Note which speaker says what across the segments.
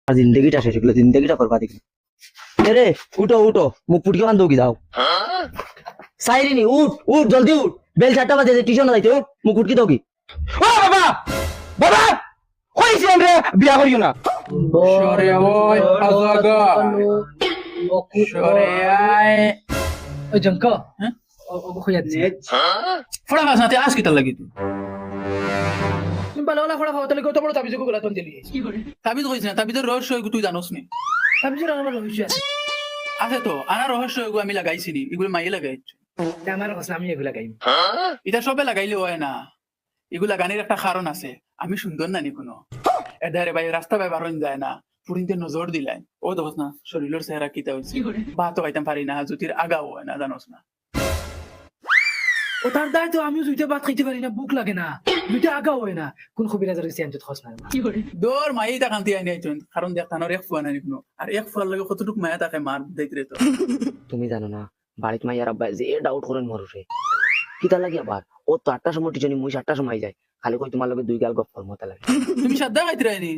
Speaker 1: আর জিন্দগিটা শেষ হলো, জিন্দগিটা করবা দেখি রে। উঠো উঠো, মুখ ফুটকে বান্ধ কি যাও সাইরিনি, উঠ উঠ জলদি উঠ, বেল 4টা বাজে, টিউশন যাইতে উঠ, মুখ ফুটকি দাও কি।
Speaker 2: ও বাবা বাবা কইছি আমরা বিয়া করিও না সরে ওই আজাগা সরে আয়
Speaker 3: ওই জঙ্ক হ্যাঁ ও খুঁজাচ্ছি
Speaker 2: ফড়া ভাষাতে আজ কিতা লাগি তুই
Speaker 3: তুমি ভালো ভালো খড়া খাওয়া তাহলে কত বড় তাবিজ গোলা তোন দিলি
Speaker 2: তাবিজ কইছ না তাবিজের রহস্য তুই জানোস নি
Speaker 3: তাবিজের আমার রহস্য আছে
Speaker 2: আছে তো আনা রহস্য আমি লাগাইছি নি এগুলো মাইয়ে লাগাইছি
Speaker 3: আমার কথা আমি এগুলা গাইম
Speaker 2: এটা সবে লাগাইলে হয় না, এগুলা গানের একটা কারণ আছে। আমি সুন্দর নানি কোনো এধারে ভাই রাস্তা ভাই বারণ যায় না, পুরিনতে নজর দিলেন ও দোস না শরীরের চেহারা কিতা হয়েছে বা তো খাইতাম পারি না, জুতির আগাও হয় না জানোস না।
Speaker 3: ও তার দায় তো আমিও দুইটা ভাত খাইতে পারি না, বুক লাগে না, দুইটা আগা হয় না, কোন কবিরাজের কাছে আনতে খস না
Speaker 2: দৌড় মাই তা কান্তি আইনি আইতুন কারণ দেখতানোর এক ফুয়া নানি কোনো আর এক ফুয়ার লগে কতটুক মায়া তাকে মার দেখতে তো।
Speaker 1: তুমি জানো না বাড়িত মাইয়ার আব্বা যে ডাউট করেন মরুষে কিতা লাগে আবার, ও তো 8টার সময় টিউশনি, মুই 7টার সময় যাই, খালি কই তোমার লগে দুই গাল গপ করমতা লাগে।
Speaker 2: তুমি সাদা খাইতে রাইনি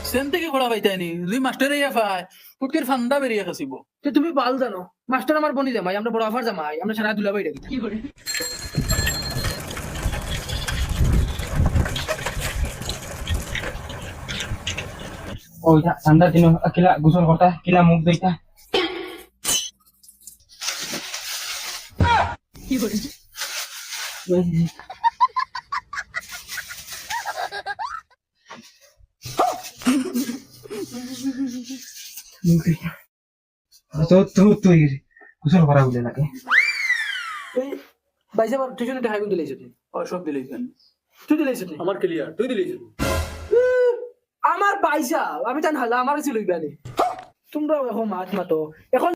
Speaker 2: সেন থেকে খোলা পাইতাইনি দুই মাস্টারে ইয়া পাই ফুটকির ফান্দা বেরিয়ে খাসিব।
Speaker 3: তো তুমি বাল জানো মাস্টার আমার বনি জামাই, আমরা বড় আফার জামাই, আমরা সারা দুলা বাইরে কি করে
Speaker 4: ওই ঠান্ডার দিন কিলা গোসল করতা কিলা মুখ ধুইতা
Speaker 3: কি করে
Speaker 4: মুখ ধুইতা তো তো তুই গোসল করা বলে লাগে
Speaker 3: এই বাইসা বার টিউশনে টাকা গুন দিলেছ তুই
Speaker 2: ও সব দিলেছেন
Speaker 3: তুই দিলেছ তুই
Speaker 5: আমার ক্লিয়ার তুই দিলি
Speaker 3: আমার পয়সা আমি তান হালা আমার ছিল ইবানি তোমরা এখন মাত মাতো এখন